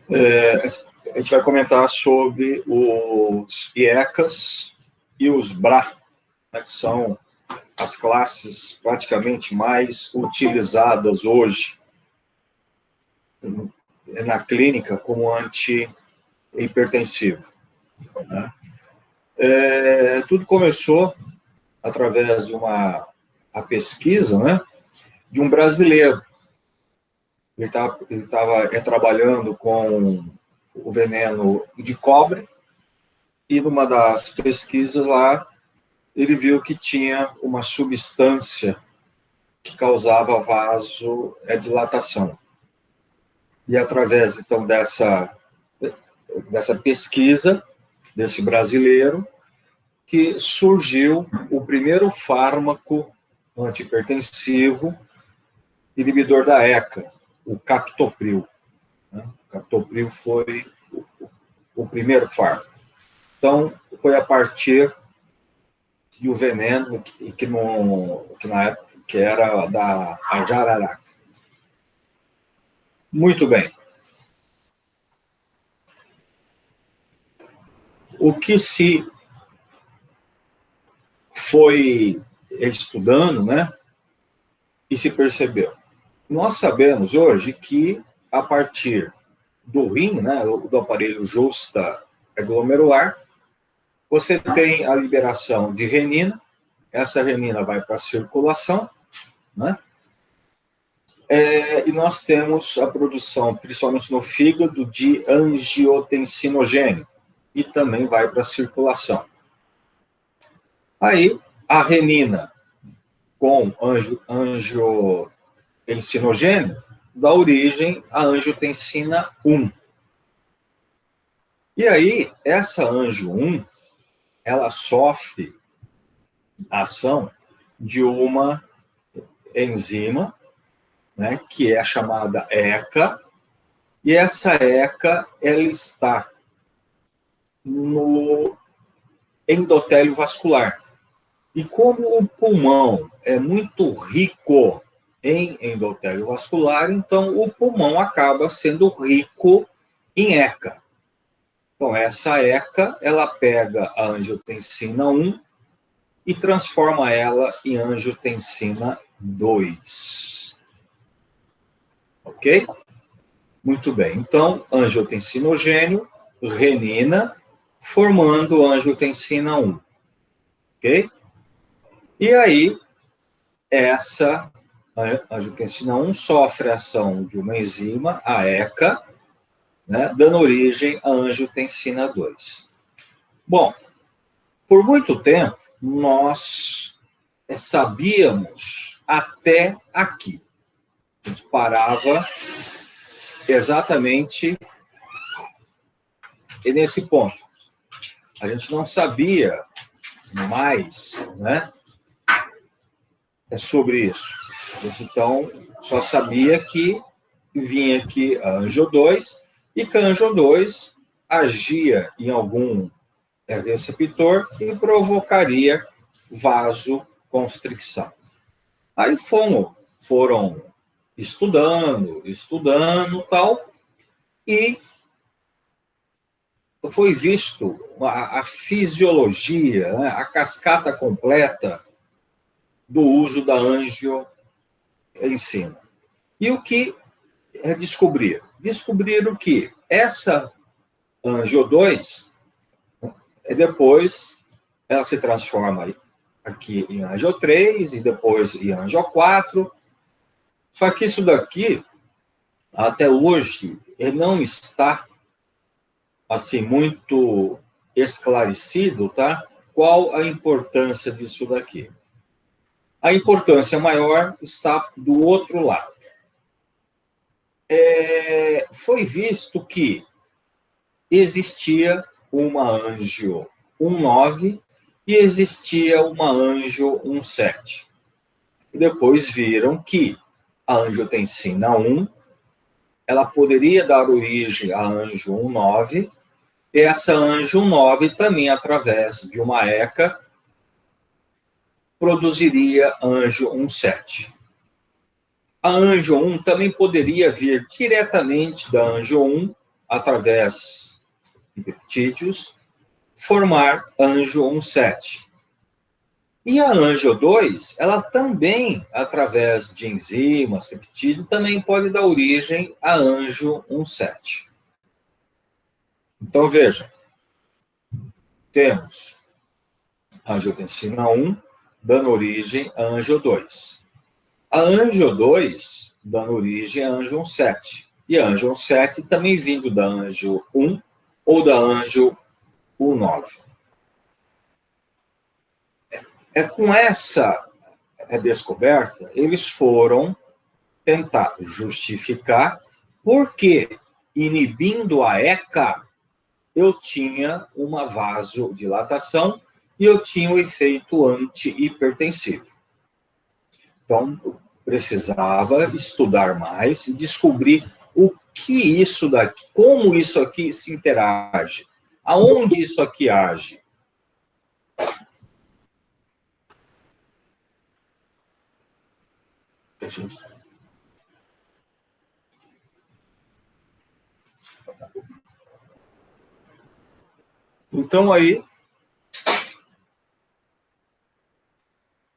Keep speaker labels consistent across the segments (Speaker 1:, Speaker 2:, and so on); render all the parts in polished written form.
Speaker 1: A gente vai comentar sobre os IECAs e os BRA, né, que são as classes praticamente mais utilizadas hoje na clínica como antihipertensivo, né? Tudo começou através de a pesquisa, né, de um brasileiro. Ele estava trabalhando com o veneno de cobre e numa das pesquisas lá ele viu que tinha uma substância que causava vasodilatação. E através, então, dessa pesquisa desse brasileiro, que surgiu o primeiro fármaco antihipertensivo inibidor da ECA, o captopril. O captopril foi o primeiro fármaco. Então, foi a partir do veneno que na época que era da jararaca. Muito bem. O que se foi estudando, né, e se percebeu? Nós sabemos hoje que, a partir do rim, né, do aparelho justa-glomerular, você tem a liberação de renina, essa renina vai para a circulação, né? E nós temos a produção, principalmente no fígado, de angiotensinogênio, e também vai para a circulação. Aí, a renina com angiotensinogênio dá origem à angiotensina 1. E aí, essa angio 1, ela sofre a ação de uma enzima, né, que é a chamada ECA, e essa ECA, ela está no endotélio vascular. E como o pulmão é muito rico em endotélio vascular, então o pulmão acaba sendo rico em ECA. Então, essa ECA, ela pega a angiotensina 1 e transforma ela em angiotensina 2. Ok? Muito bem. Então, angiotensinogênio, renina, formando angiotensina 1. Ok? E aí, essa angiotensina 1 sofre a ação de uma enzima, a ECA, né, dando origem à angiotensina 2. Bom, por muito tempo, nós sabíamos até aqui. A gente parava exatamente nesse ponto. A gente não sabia mais, né, sobre isso. A gente, então, só sabia que vinha aqui a angio 2 e que a angio 2 agia em algum receptor e provocaria vasoconstricção. Aí foram estudando, tal, e foi visto a fisiologia, né, a cascata completa do uso da angiotensina. E o que descobriram? Descobriram que essa angio 2, depois ela se transforma aqui em angio 3 e depois em angio 4. Só que isso daqui, até hoje, não está assim muito esclarecido, tá? Qual a importância disso daqui? A importância maior está do outro lado. Foi visto que existia uma angio 1,9 e existia uma angio 1,7. E depois viram que a angiotensina 1, ela poderia dar origem à angio 1,9, e essa angio 1,9 também, através de uma ECA, produziria angio 1,7. A angio 1 também poderia vir diretamente da angio 1 através de peptídeos, formar anjo 1,7. E a anjo 2, ela também, através de enzimas, peptídeos, também pode dar origem a anjo 1,7. Então, veja, temos a angiotensina 1 dando origem a anjo 2. A anjo 2 dando origem a anjo 1,7. E a anjo 1,7 também vindo da anjo 1 ou da anjo 1,9. Com essa descoberta, eles foram tentar justificar por que, inibindo a ECA, eu tinha uma vasodilatação e eu tinha o efeito anti-hipertensivo. Então, precisava estudar mais e descobrir o que isso daqui, como isso aqui se interage, aonde isso aqui age. Então, aí,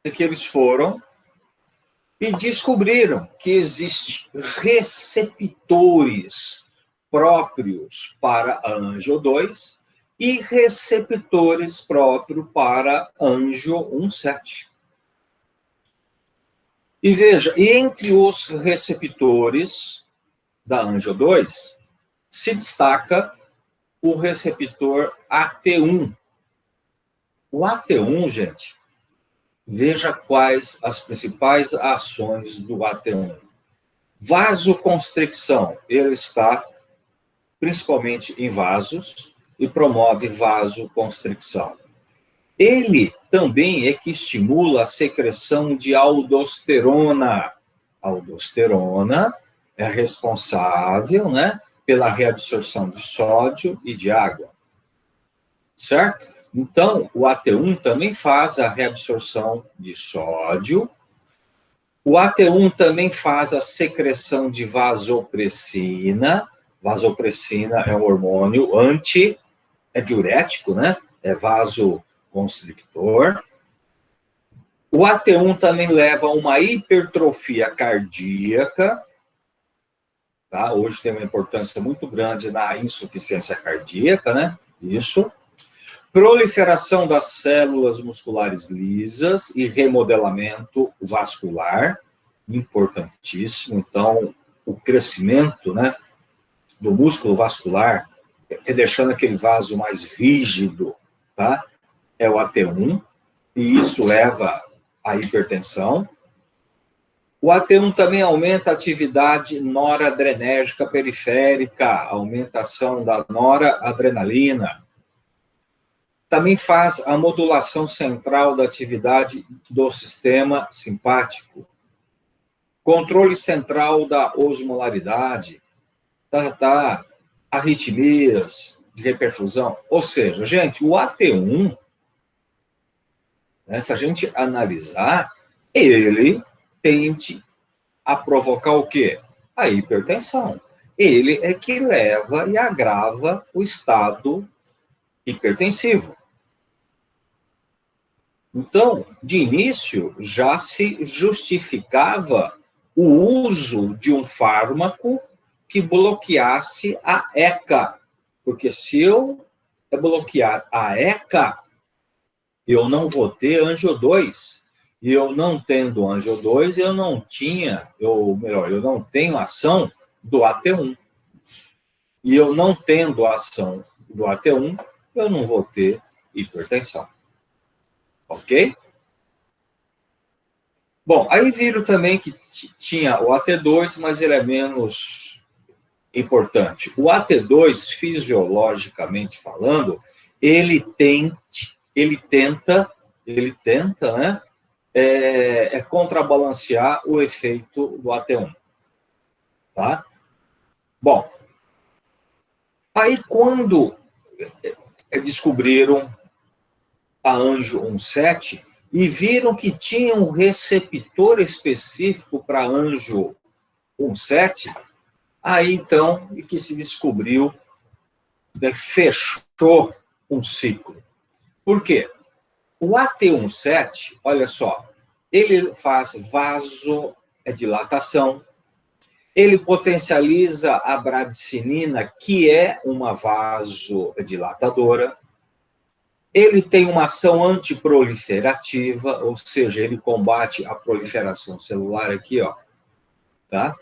Speaker 1: é que eles foram e descobriram que existem receptores próprios para anjo 2 e receptores próprios para anjo 1,7. E veja, entre os receptores da anjo 2, se destaca o receptor AT1. O AT1, gente, veja quais as principais ações do AT1. Vasoconstricção, ele está principalmente em vasos e promove vasoconstricção. Ele também é que estimula a secreção de aldosterona. A aldosterona é responsável, né, pela reabsorção de sódio e de água. Certo? Então, o AT1 também faz a reabsorção de sódio. O AT1 também faz a secreção de vasopressina. Vasopressina é um hormônio é diurético, né? É vasoconstrictor. O AT1 também leva a uma hipertrofia cardíaca. Tá? Hoje tem uma importância muito grande na insuficiência cardíaca, né? Isso. Proliferação das células musculares lisas e remodelamento vascular, importantíssimo. Então, o crescimento, né, do músculo vascular é deixando aquele vaso mais rígido, tá? É o AT1, e isso leva à hipertensão. O AT1 também aumenta a atividade noradrenérgica periférica, aumentação da noradrenalina. Também faz a modulação central da atividade do sistema simpático. Controle central da osmolaridade, arritmias de reperfusão. Ou seja, gente, o AT1, né, se a gente analisar, ele tende a provocar o quê? A hipertensão. Ele é que leva e agrava o estado hipertensivo. Então, de início, já se justificava o uso de um fármaco que bloqueasse a ECA. Porque se eu bloquear a ECA, eu não vou ter anjo 2. E eu não tendo anjo 2, eu não tenho ação do AT1. E eu não tendo ação do AT1, eu não vou ter hipertensão. Ok? Bom, aí viram também que tinha o AT2, mas ele é menos importante. O AT2, fisiologicamente falando, ele tenta, né, contrabalancear o efeito do AT1. Tá? Bom, aí quando descobriram a anjo 1,7 e viram que tinha um receptor específico para anjo 1,7, Aí, então, e que se descobriu, né, fechou um ciclo. Por quê? O AT17, olha só, ele faz vasodilatação, ele potencializa a bradicinina, que é uma vasodilatadora, ele tem uma ação antiproliferativa, ou seja, ele combate a proliferação celular aqui, ó, tá?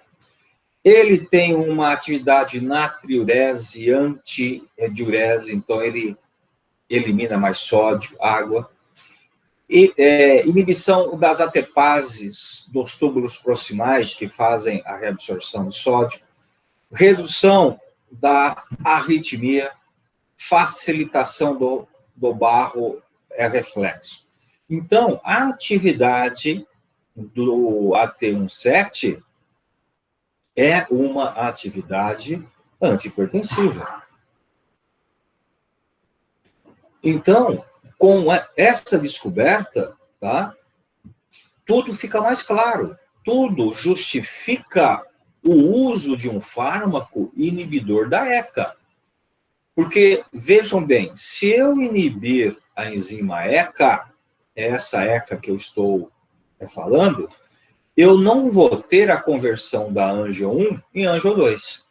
Speaker 1: Ele tem uma atividade natriurese, antidiurese, então ele elimina mais sódio, água. E, inibição das ATPases dos túbulos proximais, que fazem a reabsorção de sódio. Redução da arritmia, facilitação do barro reflexo. Então, a atividade do AT17 é uma atividade antihipertensiva. Então, com essa descoberta, tá, tudo fica mais claro. Tudo justifica o uso de um fármaco inibidor da ECA. Porque, vejam bem, se eu inibir a enzima ECA, essa ECA que eu estou falando, eu não vou ter a conversão da angio 1 em angio 2.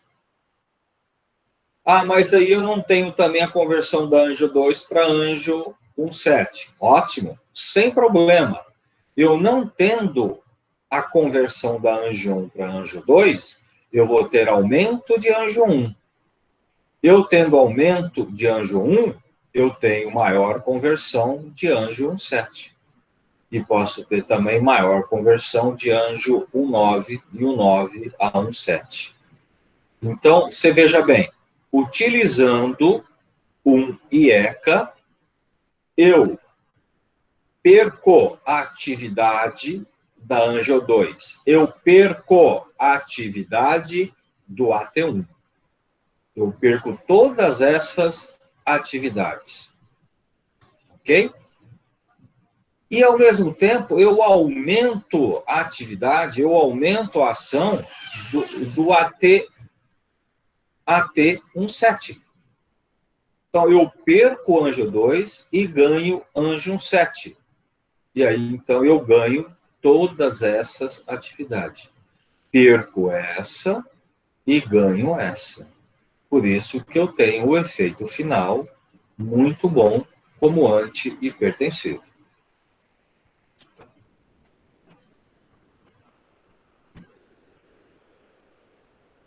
Speaker 1: Ah, mas aí eu não tenho também a conversão da angio 2 para angio 1,7. Ótimo, sem problema. Eu não tendo a conversão da angio 1 para angio 2, eu vou ter aumento de angio 1. Eu tendo aumento de angio 1, eu tenho maior conversão de angio 1,7. E posso ter também maior conversão de angio 1,9 e 1,9 a 1,7. Então, você veja bem, utilizando um IECA, eu perco a atividade da angio 2. Eu perco a atividade do AT1. Eu perco todas essas atividades. Ok? E, ao mesmo tempo, eu aumento a atividade, eu aumento a ação do AT17. Então, eu perco o angio 2 e ganho angio 7. E aí, então, eu ganho todas essas atividades. Perco essa e ganho essa. Por isso que eu tenho o efeito final muito bom como antihipertensivo.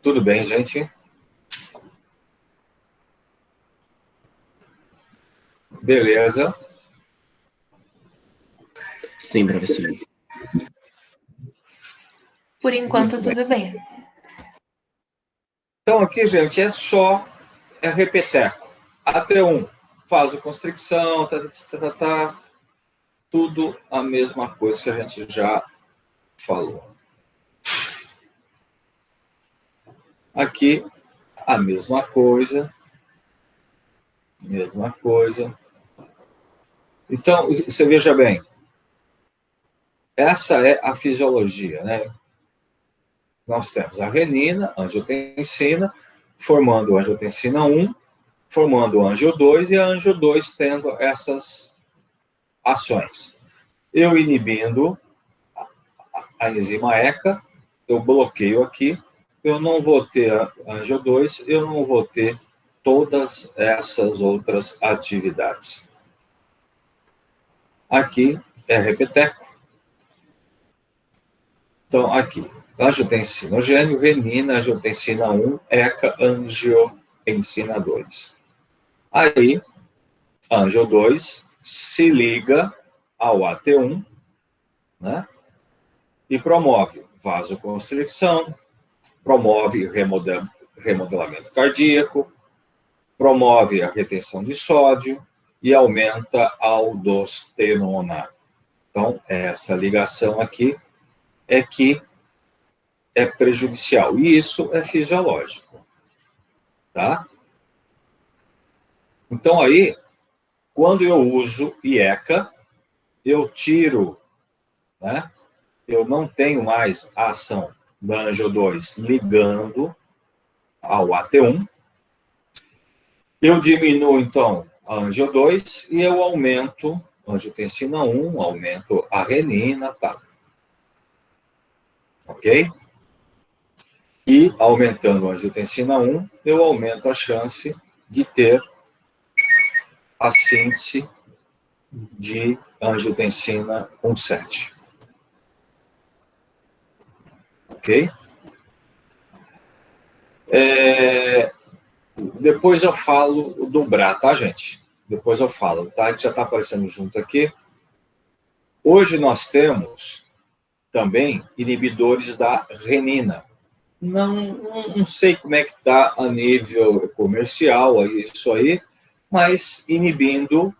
Speaker 1: Tudo bem, gente? Beleza.
Speaker 2: Sim, professor.
Speaker 3: Por enquanto, tudo bem.
Speaker 1: Então, aqui, gente, é repeteco. AT1, vasoconstricção, tudo a mesma coisa que a gente já falou. Aqui, a mesma coisa. Mesma coisa. Então, você veja bem, essa é a fisiologia, né? Nós temos a renina, angiotensina, formando a angiotensina 1, formando o angio 2 e a angio 2 tendo essas ações. Eu inibindo a enzima ECA, eu bloqueio aqui, eu não vou ter a angio 2, eu não vou ter todas essas outras atividades. Aqui é repeteco. Então, aqui, angiotensinogênio, renina, angiotensina 1, ECA, angiotensina 2. Aí, angio 2 se liga ao AT1, né? E promove vasoconstricção, promove remodelamento cardíaco, promove a retenção de sódio e aumenta a aldosterona. Então, essa ligação aqui é que é prejudicial. E isso é fisiológico. Tá? Então, aí, quando eu uso IECA, eu tiro, né? Eu não tenho mais a ação da angio 2 ligando ao AT1. Eu diminuo, então, a angio 2 e eu aumento angiotensina 1, aumento a renina, tá? Ok? E, aumentando a angiotensina 1, eu aumento a chance de ter a síntese de angiotensina 1,7. Ok? Depois eu falo do BRA, tá, gente? Depois eu falo, tá? Que já está aparecendo junto aqui. Hoje nós temos também inibidores da renina. Não sei como é que está a nível comercial isso aí, mas inibindo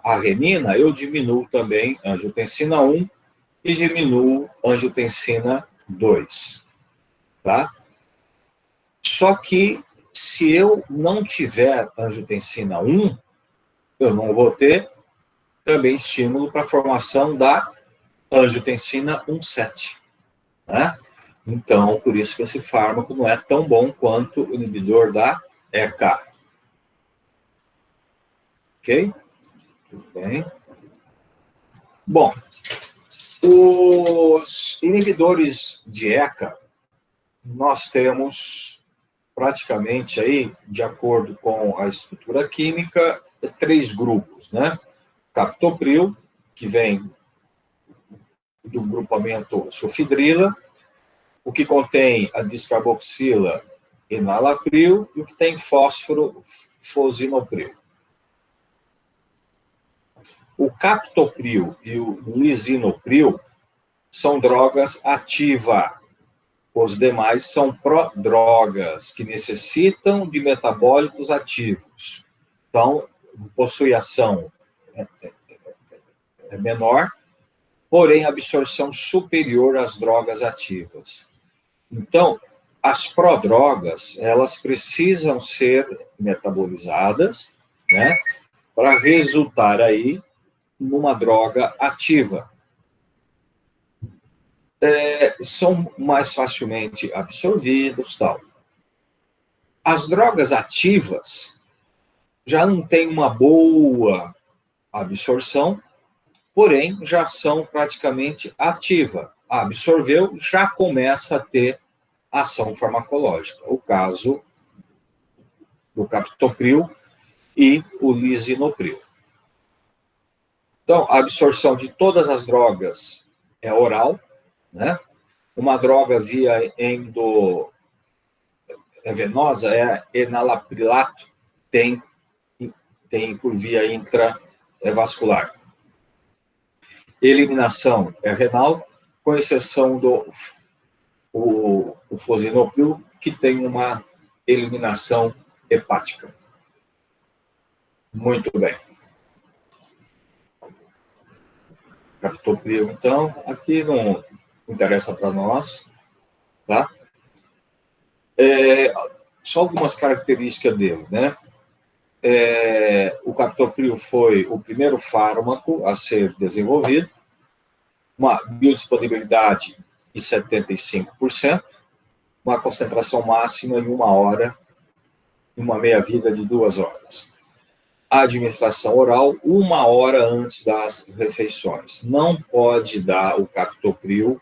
Speaker 1: a renina, eu diminuo também a angiotensina 1 e diminuo a angiotensina 2, tá? Só que se eu não tiver angiotensina 1, eu não vou ter também estímulo para a formação da angiotensina 1,7, né? Então, por isso que esse fármaco não é tão bom quanto o inibidor da ECA. Ok? Tudo bem. Bom, os inibidores de ECA, nós temos praticamente aí, de acordo com a estrutura química, 3 grupos, né? Captopril, que vem do grupamento sulfidrila, o que contém a descarboxila enalapril e o que tem fósforo fosinopril. O captopril e o lisinopril são drogas ativas. Os demais são prodrogas, que necessitam de metabólitos ativos. Então, possui ação menor, porém absorção superior às drogas ativas. Então, as prodrogas, elas precisam ser metabolizadas, né, para resultar aí numa droga ativa. São mais facilmente absorvidos, tal. As drogas ativas já não têm uma boa absorção, porém já são praticamente ativa. Absorveu, já começa a ter ação farmacológica. O caso do captopril e o lisinopril. Então, a absorção de todas as drogas é oral, né? Uma droga via endovenosa é enalaprilato, tem por via intravascular. Eliminação é renal, com exceção do fosinopril, que tem uma eliminação hepática. Muito bem. Captopril, então, aqui não interessa para nós, tá? Só algumas características dele, né? O captopril foi o primeiro fármaco a ser desenvolvido, uma biodisponibilidade de 75%, uma concentração máxima em 1 hora, e uma meia-vida de 2 horas. A administração oral, 1 hora antes das refeições. Não pode dar o captopril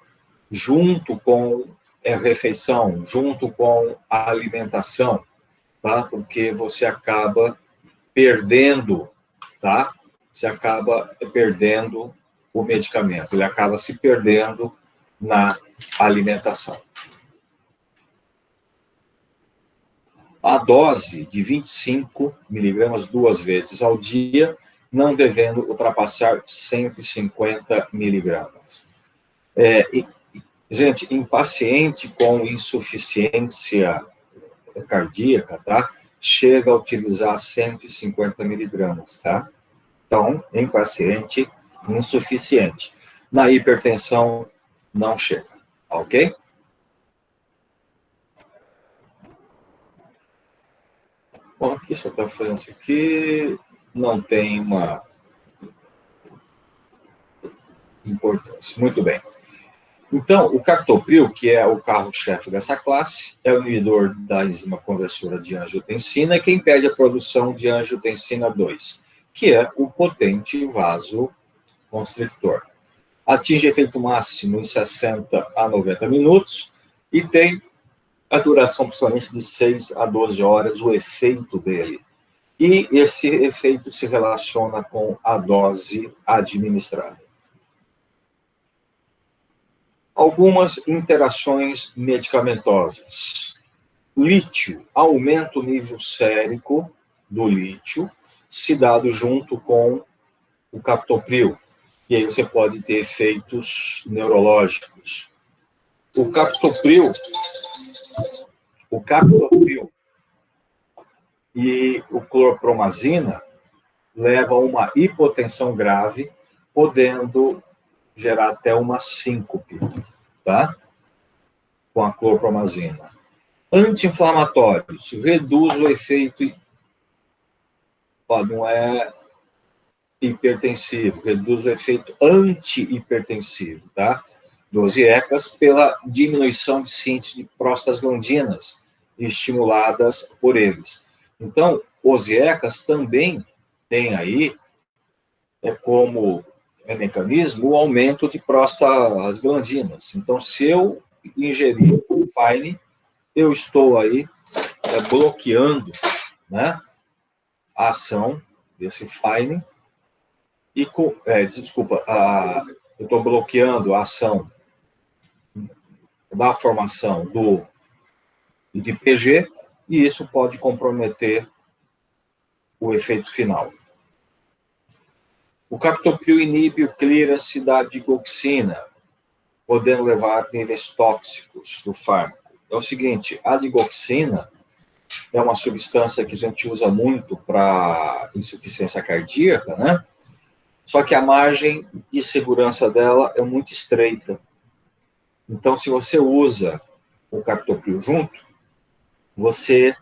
Speaker 1: junto com a refeição, junto com a alimentação, tá? Porque você acaba perdendo, tá? Você acaba perdendo o medicamento, ele acaba se perdendo na alimentação. A dose de 25 miligramas 2 vezes ao dia, não devendo ultrapassar 150 miligramas. Gente, em paciente com insuficiência cardíaca, tá? Chega a utilizar 150 miligramas, tá? Então, em paciente insuficiente. Na hipertensão, não chega, ok? Bom, aqui só está falando isso aqui, não tem uma importância. Muito bem. Então, o captopril, que é o carro-chefe dessa classe, é o inibidor da enzima conversora de angiotensina, que impede a produção de angiotensina 2, que é o potente vasoconstrictor. Atinge efeito máximo em 60 a 90 minutos e tem a duração principalmente de 6 a 12 horas, o efeito dele. E esse efeito se relaciona com a dose administrada. Algumas interações medicamentosas. Lítio, aumenta o nível sérico do lítio, se dado junto com o captopril. E aí você pode ter efeitos neurológicos. O captopril e o clorpromazina levam a uma hipotensão grave, podendo gerar até uma síncope, tá? Com a clorpromazina. Anti-inflamatórios, reduz o efeito, não é hipertensivo, reduz o efeito anti-hipertensivo, tá? Dos IECAs pela diminuição de síntese de prostaglandinas estimuladas por eles. Então, os IECAs também têm aí, como mecanismo, o aumento de prostaglandinas. Então, se eu ingerir o Fine, eu estou aí bloqueando, né, a ação desse Fine e eu estou bloqueando a ação da formação de PG e isso pode comprometer o efeito final. O captopril inibe o clearance da digoxina, podendo levar a níveis tóxicos do fármaco. É o seguinte, a digoxina é uma substância que a gente usa muito para insuficiência cardíaca, né? Só que a margem de segurança dela é muito estreita. Então, se você usa o captopril junto, você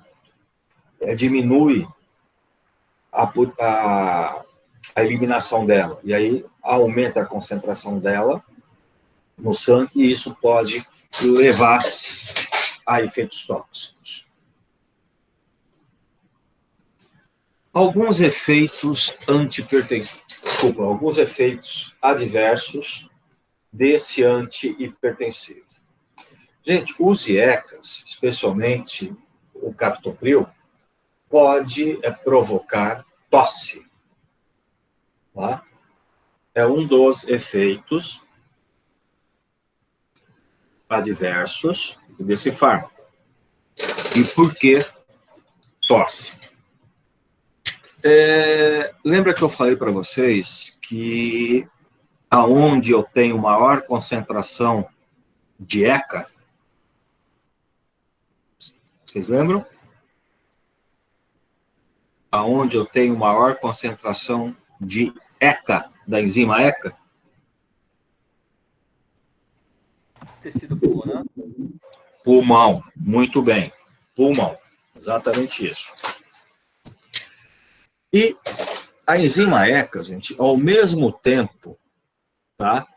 Speaker 1: diminui a eliminação dela. E aí aumenta a concentração dela no sangue e isso pode levar a efeitos tóxicos. Alguns efeitos alguns efeitos adversos desse antihipertensivo. Gente, os IECAs, especialmente o captopril, pode provocar tosse. Tá? É um dos efeitos adversos desse fármaco. E por que tosse? Lembra que eu falei para vocês que aonde eu tenho maior concentração de ECA, vocês lembram? Aonde eu tenho maior concentração de ECA, da enzima ECA?
Speaker 2: Tecido pulmonar?
Speaker 1: Pulmão, muito bem. Pulmão, exatamente isso. E a enzima ECA, gente, ao mesmo tempo, tá,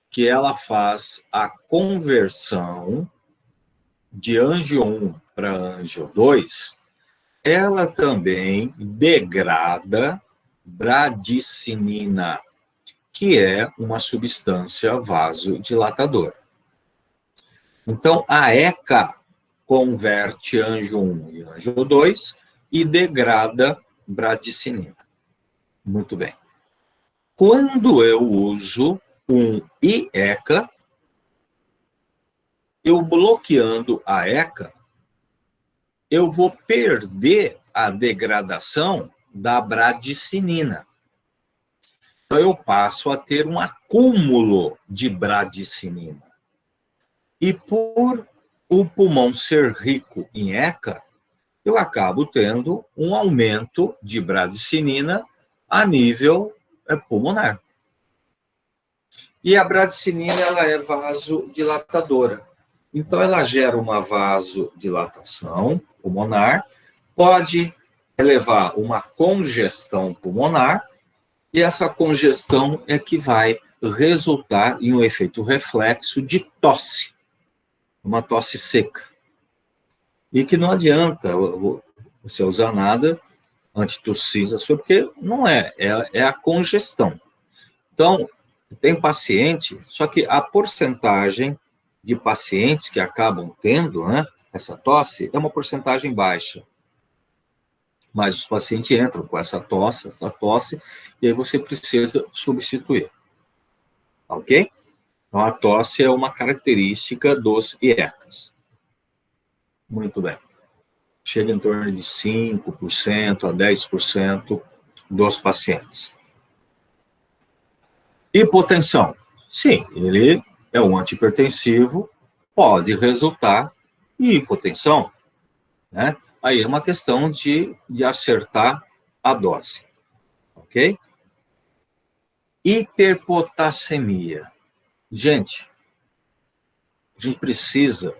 Speaker 1: que ela faz a conversão de angio 1 para angio 2, ela também degrada bradicinina, que é uma substância vasodilatadora. Então, a ECA converte angio 1 e angio 2 e degrada bradicinina. Muito bem. Quando eu uso um IECA, eu bloqueando a ECA, eu vou perder a degradação da bradicinina. Então, eu passo a ter um acúmulo de bradicinina. E por o pulmão ser rico em ECA, eu acabo tendo um aumento de bradicinina a nível pulmonar. E a bradicinina, ela é vasodilatadora. Então, ela gera uma vasodilatação pulmonar, pode levar uma congestão pulmonar, e essa congestão é que vai resultar em um efeito reflexo de tosse, uma tosse seca. E que não adianta você usar nada antitussígeno, porque não é a congestão. Então, tem paciente, só que a porcentagem de pacientes que acabam tendo, né, essa tosse é uma porcentagem baixa. Mas os pacientes entram com essa tosse, e aí você precisa substituir. Ok? Então, a tosse é uma característica dos IECAS. Muito bem. Chega em torno de 5% a 10% dos pacientes. Hipotensão. Sim, ele é um antihipertensivo, pode resultar em hipotensão, né? Aí é uma questão de acertar a dose, ok? Hiperpotassemia. Gente, a gente precisa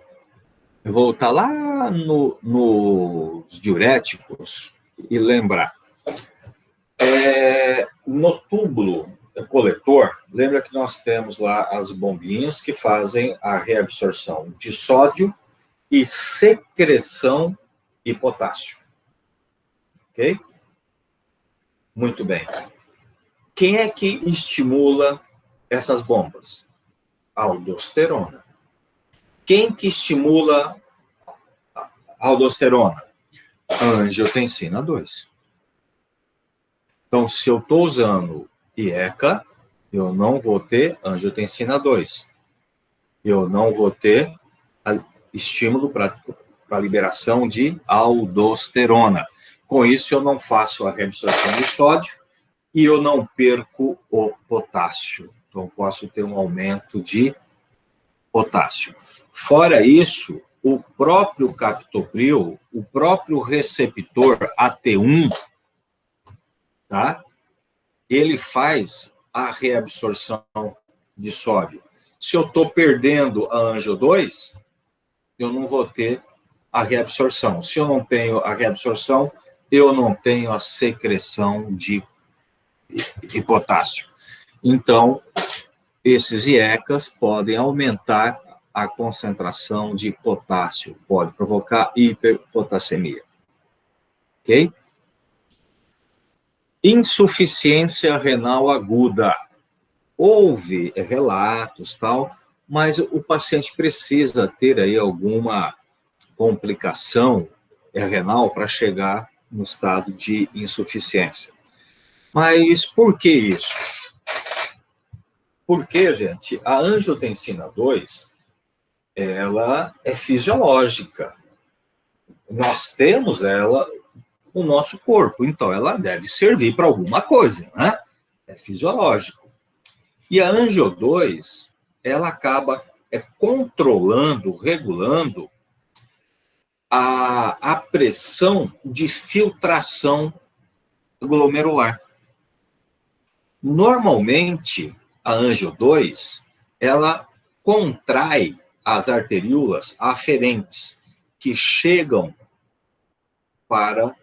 Speaker 1: voltar lá nos diuréticos e lembrar. No túbulo coletor, lembra que nós temos lá as bombinhas que fazem a reabsorção de sódio e secreção de potássio. Ok? Muito bem. Quem é que estimula essas bombas? Aldosterona. Quem que estimula a aldosterona? A angiotensina 2. Então, se eu estou usando IECA, eu não vou ter angiotensina 2. Eu não vou ter estímulo para a liberação de aldosterona. Com isso, eu não faço a reabsorção de sódio e eu não perco o potássio. Então, posso ter um aumento de potássio. Fora isso, o próprio captopril, o próprio receptor AT1, tá? Ele faz a reabsorção de sódio. Se eu estou perdendo a angio 2, eu não vou ter a reabsorção. Se eu não tenho a reabsorção, eu não tenho a secreção de potássio. Então, esses IECAs podem aumentar a concentração de potássio, pode provocar hiperpotassemia. Ok? Insuficiência renal aguda. Houve relatos, tal, mas o paciente precisa ter aí alguma complicação renal para chegar no estado de insuficiência. Mas por que isso? Porque, gente, a angiotensina 2, ela é fisiológica. Nós temos ela no nosso corpo, então ela deve servir para alguma coisa, né? É fisiológico. E a angio 2, ela acaba controlando, regulando a pressão de filtração glomerular. Normalmente, a angio 2, ela contrai as arteríolas aferentes, que chegam para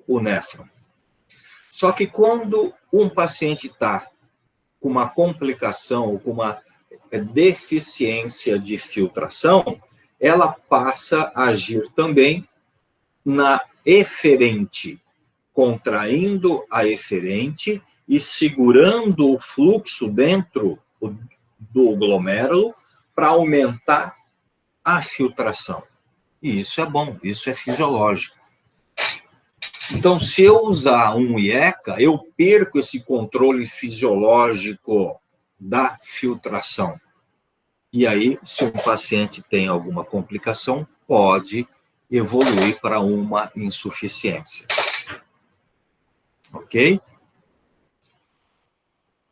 Speaker 1: o néfron. Só que quando um paciente está com uma complicação ou com uma deficiência de filtração, ela passa a agir também na eferente, contraindo a eferente e segurando o fluxo dentro do glomérulo para aumentar a filtração. E isso é bom, isso é fisiológico. Então, se eu usar um IECA, eu perco esse controle fisiológico da filtração. E aí, se um paciente tem alguma complicação, pode evoluir para uma insuficiência. Ok?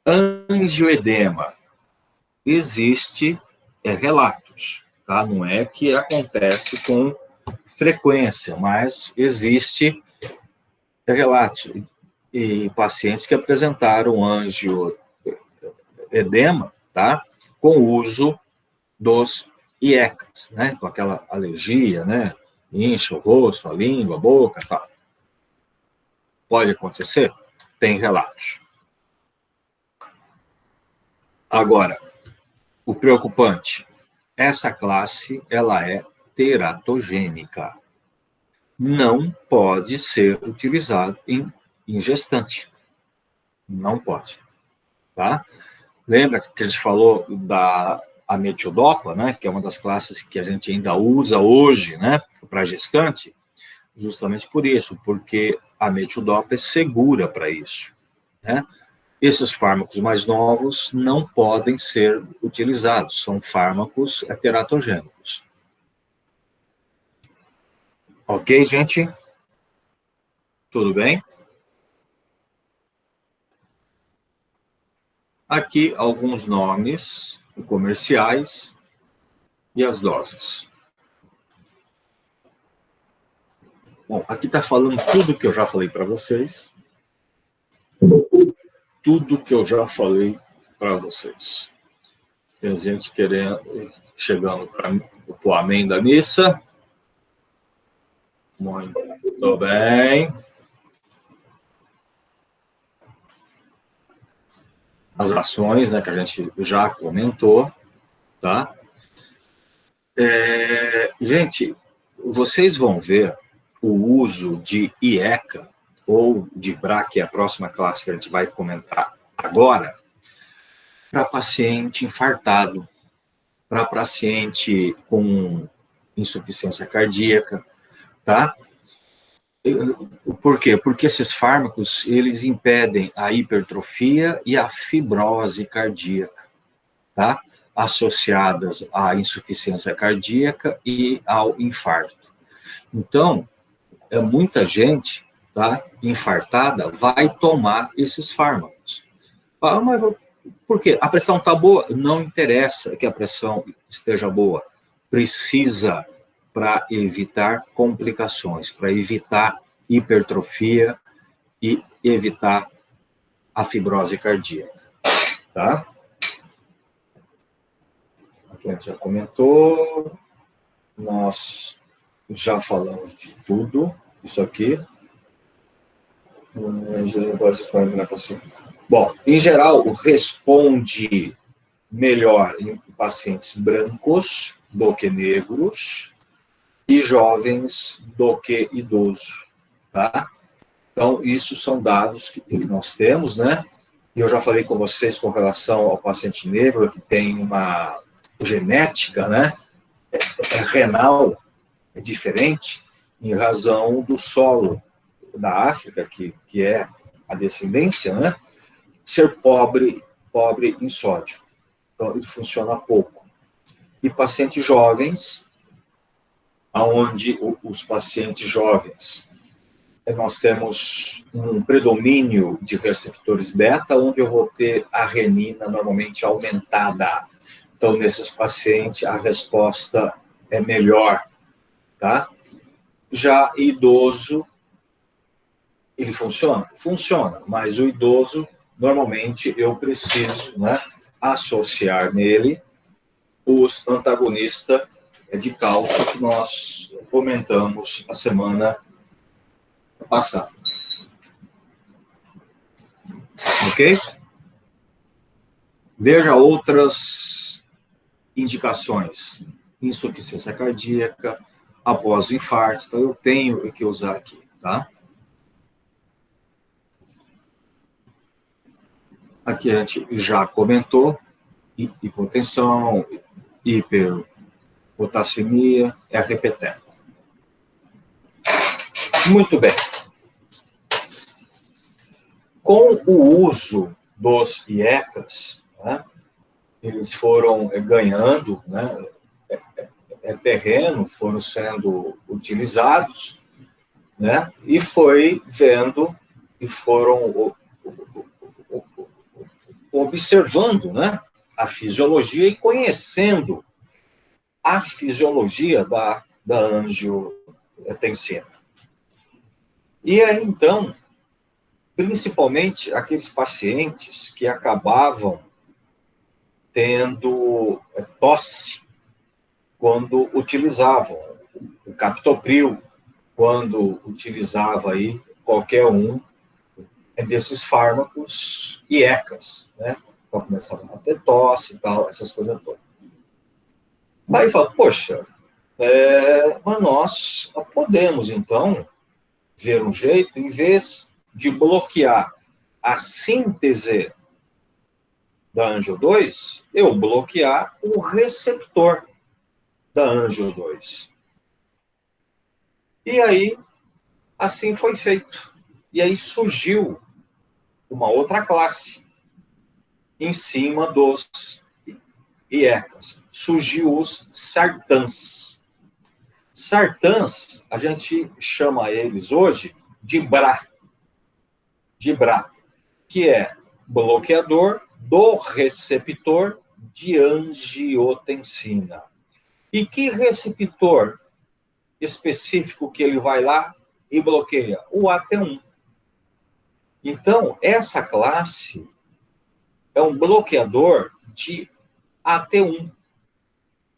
Speaker 1: Angioedema. Existe relatos, tá? Não é que acontece com frequência, mas existe relatos e pacientes que apresentaram angioedema, tá? Com o uso dos IECAs, né? Com aquela alergia, né? Incha o rosto, a língua, a boca, tal. Pode acontecer? Tem relatos. Agora, o preocupante, essa classe, ela é teratogênica. Não pode ser utilizado em gestante. Não pode, tá? Lembra que a gente falou da ametiodopa, né, que é uma das classes que a gente ainda usa hoje, né, para gestante? Justamente por isso, porque a ametiodopa é segura para isso, né? Esses fármacos mais novos não podem ser utilizados, são fármacos teratogênicos. Ok, gente? Tudo bem? Aqui alguns nomes comerciais e as doses. Bom, aqui está falando tudo que eu já falei para vocês. Tudo que eu já falei para vocês. Tem gente querendo, chegando para o amém da missa. Muito bem. As ações, né, que a gente já comentou, tá? Gente, vocês vão ver o uso de IECA ou de BRA, que é a próxima classe que a gente vai comentar agora, para paciente infartado, para paciente com insuficiência cardíaca, tá? Por quê? Porque esses fármacos, eles impedem a hipertrofia e a fibrose cardíaca, tá? Associadas à insuficiência cardíaca e ao infarto. Então, muita gente, tá, infartada vai tomar esses fármacos. Ah, mas por quê? A pressão está boa? Não interessa que a pressão esteja boa. Precisa para evitar complicações, para evitar hipertrofia e evitar a fibrose cardíaca, tá? Aqui a gente já comentou, nós já falamos de tudo, isso aqui. Bom, em geral, responde melhor em pacientes brancos do que negros e jovens do que idosos, tá? Então, isso são dados que nós temos, né? E eu já falei com vocês com relação ao paciente negro, que tem uma genética, né? Renal diferente, em razão do solo da África, que é a descendência, né? Ser pobre em sódio. Então, ele funciona pouco. E pacientes jovens, onde os pacientes jovens, nós temos um predomínio de receptores beta, onde eu vou ter a renina normalmente aumentada. Então, nesses pacientes, a resposta é melhor, tá? Já idoso, ele funciona? Funciona, mas o idoso, normalmente, eu preciso, né, associar nele os antagonistas de cálcio que nós comentamos a semana passada. Ok? Veja outras indicações. Insuficiência cardíaca, após o infarto. Então, eu tenho que usar aqui, tá? Aqui a gente já comentou hipotensão, hiperpotassemia, RPT. Muito bem. Com o uso dos IECAs, né, eles foram ganhando, né, terreno, foram sendo utilizados, né, e foi vendo, e foram observando, né, a fisiologia e conhecendo a fisiologia da angiotensina. E aí, então, principalmente aqueles pacientes que acabavam tendo tosse quando utilizavam o captopril, quando utilizava aí qualquer um desses fármacos IECAs, né? começando a ter tosse e tal, essas coisas todas. Aí fala, poxa, mas nós podemos, então, ver um jeito, em vez de bloquear a síntese da anjo 2, eu bloquear o receptor da anjo 2. E aí, assim foi feito. E aí surgiu uma outra classe em cima dos IECAs. Surgiu os sartans. Sartans, a gente chama eles hoje de BRA. De BRA, que é bloqueador do receptor de angiotensina. E que receptor específico que ele vai lá e bloqueia? O AT1. Então, essa classe é um bloqueador de AT1.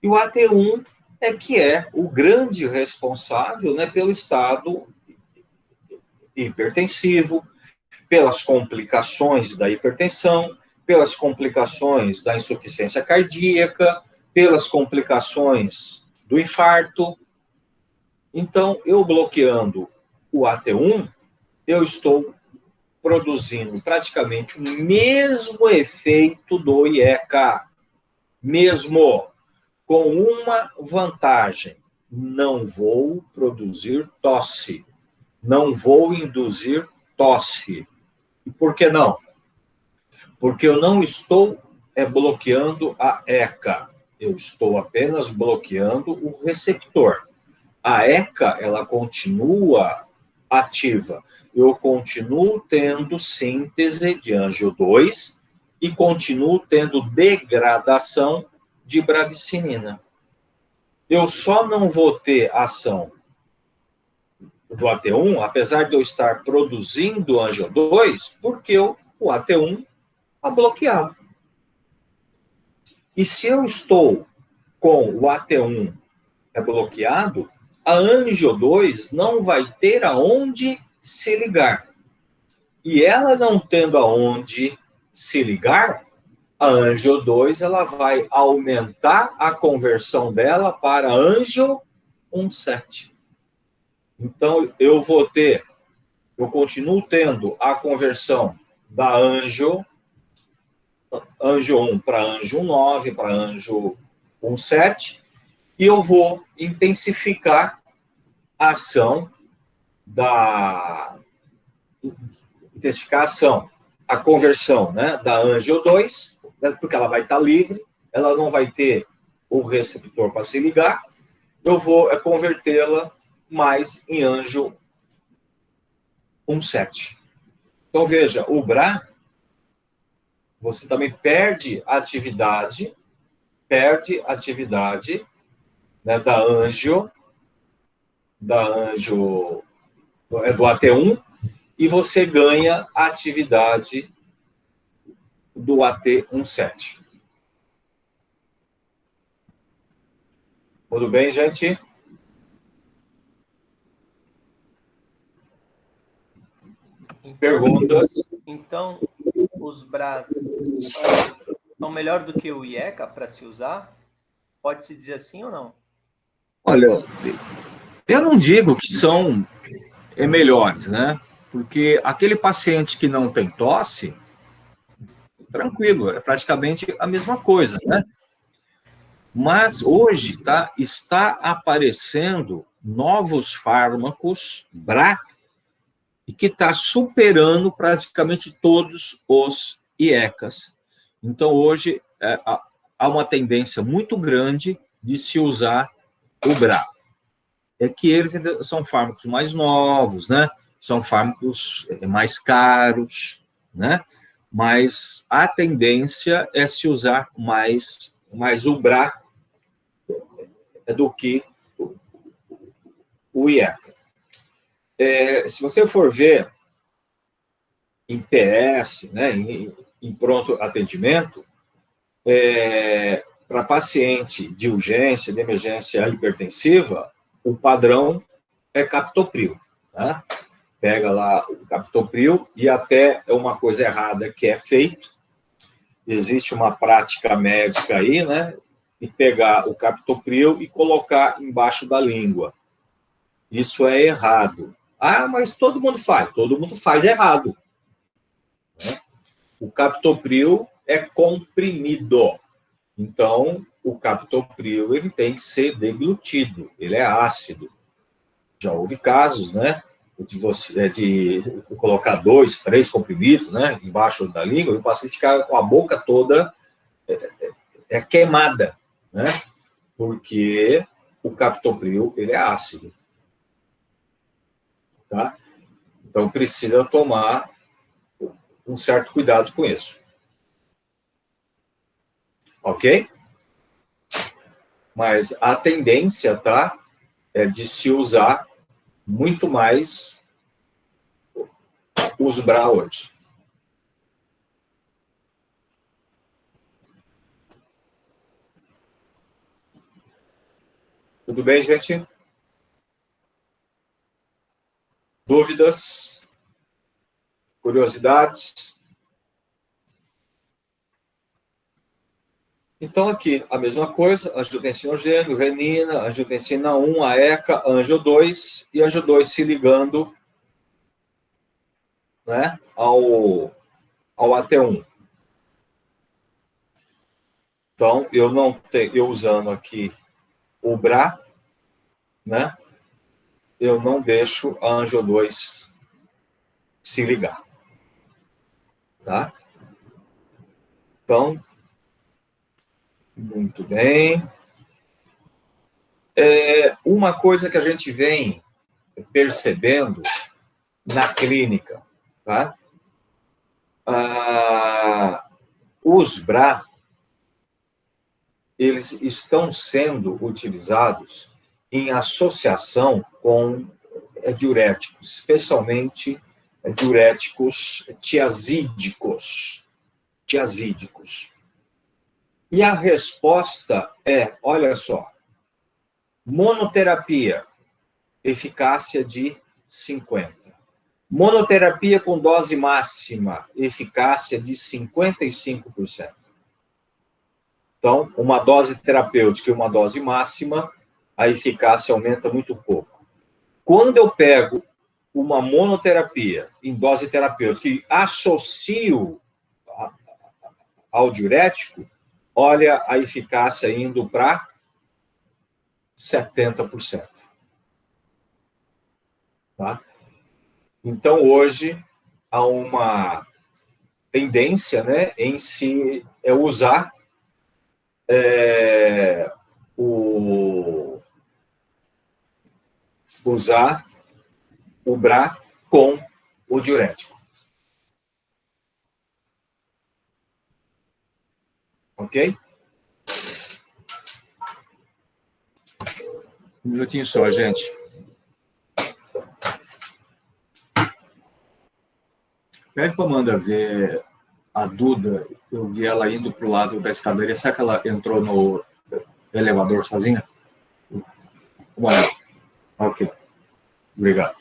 Speaker 1: E o AT1 é o grande responsável, né, pelo estado hipertensivo, pelas complicações da hipertensão, pelas complicações da insuficiência cardíaca, pelas complicações do infarto. Então, eu bloqueando o AT1, eu estou produzindo praticamente o mesmo efeito do IECA, mesmo com uma vantagem: não vou produzir tosse, não vou induzir tosse. E por que não? Porque eu não estou bloqueando a ECA, eu estou apenas bloqueando o receptor. A ECA, ela continua ativa. Eu continuo tendo síntese de anjo 2 e continuo tendo degradação de bradicinina. Eu só não vou ter ação do AT1, apesar de eu estar produzindo anjo 2, porque o AT1 está bloqueado. E se eu estou com o AT1 bloqueado, a anjo 2 não vai ter aonde se ligar. E ela não tendo aonde se ligar, a anjo 2 ela vai aumentar a conversão dela para anjo 1,7. Então, eu continuo tendo a conversão da anjo 1 para anjo 1,9, para anjo 1,7, e eu vou intensificar a ação a conversão, né, da anjo 2, porque ela vai estar livre, ela não vai ter o receptor para se ligar, eu vou convertê-la mais em anjo 1,7. Então, veja, o BRA, você também perde atividade, né, do AT1, e você ganha a atividade do AT1,7. Tudo bem, gente? Perguntas?
Speaker 2: Então, os BRAs são melhor do que o IECA para se usar? Pode-se dizer assim ou não?
Speaker 1: Olha, eu não digo que são melhores, né? Porque aquele paciente que não tem tosse, tranquilo, é praticamente a mesma coisa, né? Mas hoje está aparecendo novos fármacos BRA e que está superando praticamente todos os IECAs. Então, hoje, há uma tendência muito grande de se usar o BRA. É que eles ainda são fármacos mais novos, né? São fármacos mais caros, né? Mas a tendência é se usar mais o BRA do que o IECA. Se você for ver em PS, né, em pronto atendimento, para paciente de urgência, de emergência hipertensiva, o padrão é captopril. Né? Pega lá o captopril, e até é uma coisa errada que é feito, existe uma prática médica aí, né? E pegar o captopril e colocar embaixo da língua. Isso é errado. Ah, mas todo mundo faz errado. Né? O captopril é comprimido. Então, o captopril ele tem que ser deglutido, ele é ácido. Já houve casos, né, de colocar 2, 3 comprimidos, né, embaixo da língua e o paciente ficar com a boca toda queimada, né, porque o captopril ele é ácido. Tá? Então, precisa tomar um certo cuidado com isso. Ok? Mas a tendência, tá, é de se usar muito mais os BRA hoje. Tudo bem, gente? Dúvidas? Curiosidades? Então, aqui, a mesma coisa, angiotensinogênio, renina, angiotensina 1, a ECA, anjo 2, e anjo 2 se ligando, né, ao AT1. Então, eu usando aqui o BRA, né, eu não deixo a anjo 2 se ligar. Tá? Então, muito bem. Uma coisa que a gente vem percebendo na clínica, tá? Os BRA, eles estão sendo utilizados em associação com diuréticos, especialmente diuréticos tiazídicos. E a resposta é, olha só, monoterapia, eficácia de 50%. Monoterapia com dose máxima, eficácia de 55%. Então, uma dose terapêutica e uma dose máxima, a eficácia aumenta muito pouco. Quando eu pego uma monoterapia em dose terapêutica e associo ao diurético, olha a eficácia indo para 70%. Tá? Então, hoje, há uma tendência, né, em se usar o BRA com o diurético. Ok? Um minutinho só, gente. Pede para a Amanda ver a Duda. Eu vi ela indo para o lado da escadaria. Será que ela entrou no elevador sozinha? Uma hora. Ok. Obrigado.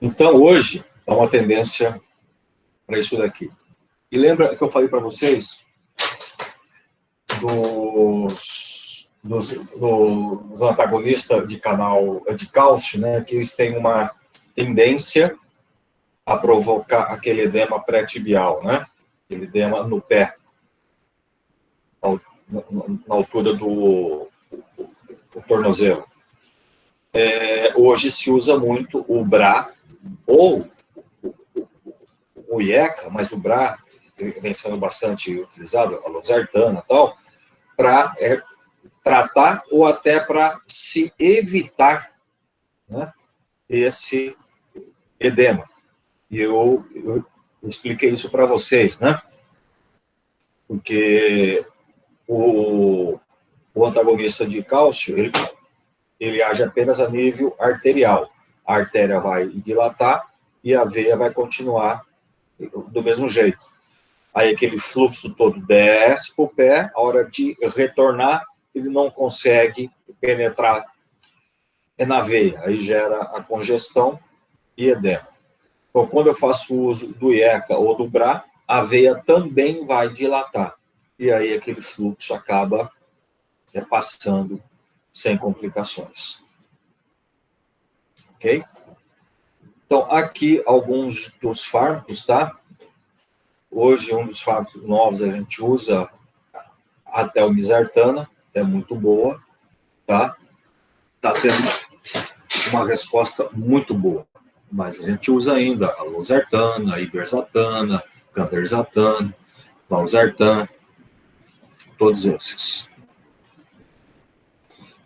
Speaker 1: Então, hoje, há uma tendência para isso daqui. E lembra que eu falei para vocês dos antagonistas de canal de cálcio, né, que eles têm uma tendência a provocar aquele edema pré-tibial, né? Aquele edema no pé, na altura do tornozelo. Hoje se usa muito o BRA ou o IECA, mas o BRA vem sendo bastante utilizado, a losartana e tal, para tratar ou até para se evitar, né, esse edema. E eu expliquei isso para vocês, né? Porque o antagonista de cálcio, ele age apenas a nível arterial. A artéria vai dilatar e a veia vai continuar do mesmo jeito. Aí aquele fluxo todo desce para o pé, a hora de retornar, ele não consegue penetrar é na veia, aí gera a congestão e edema. Então, quando eu faço uso do IECA ou do BRA, a veia também vai dilatar. E aí aquele fluxo acaba passando sem complicações. Ok? Então, aqui alguns dos fármacos, tá? Hoje, um dos fármacos novos a gente usa a telmisartana, é muito boa, tá? Tá tendo uma resposta muito boa. Mas a gente usa ainda a losartana, a ibersatana, candersatana, valsartan, todos esses.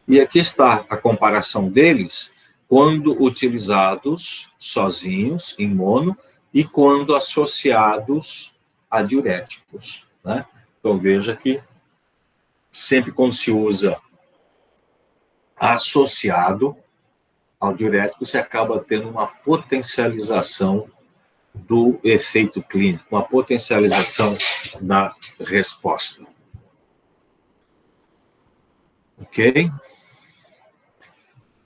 Speaker 1: E aqui está a comparação deles quando utilizados sozinhos, em mono, e quando associados a diuréticos, né? Então, veja que sempre quando se usa associado ao diurético, você acaba tendo uma potencialização do efeito clínico, uma potencialização da resposta. Ok?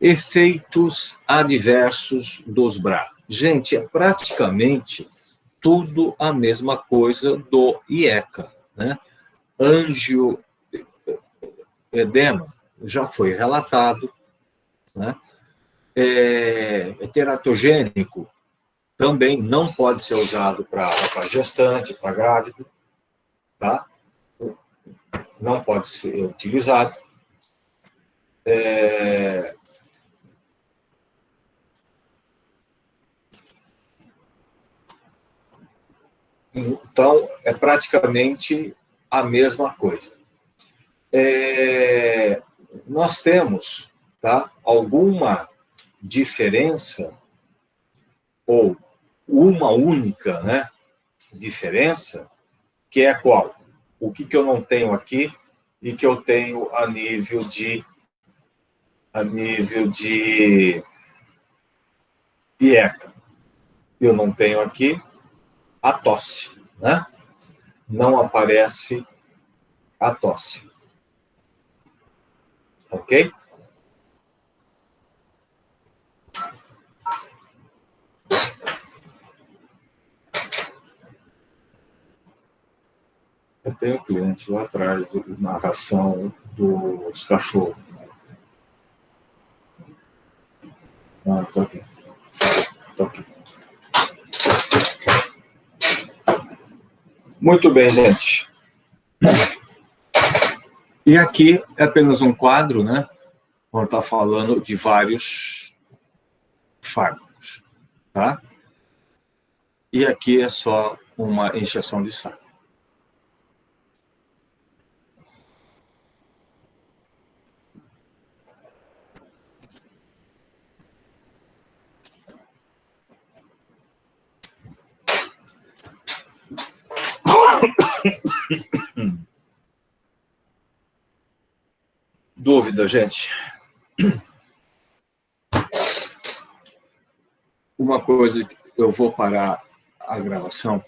Speaker 1: Efeitos adversos dos BRA. Gente, é praticamente tudo a mesma coisa do IECA, né? Angioedema já foi relatado, né? Teratogênico também não pode ser usado para gestante, para grávido, tá? Não pode ser utilizado. Então, é praticamente a mesma coisa. Nós temos, tá, alguma diferença, ou uma única, né, diferença, que é qual? O que eu não tenho aqui e que eu tenho a nível de IECA. Eu não tenho aqui a tosse, né? Não aparece a tosse. Ok? Eu tenho um cliente lá atrás, na ração dos cachorros. Ah, tô aqui. Tô aqui. Muito bem, gente. E aqui é apenas um quadro, né? Quando está falando de vários fármacos, tá? E aqui é só uma injeção de saco. Dúvida, gente? Uma coisa, eu vou parar a gravação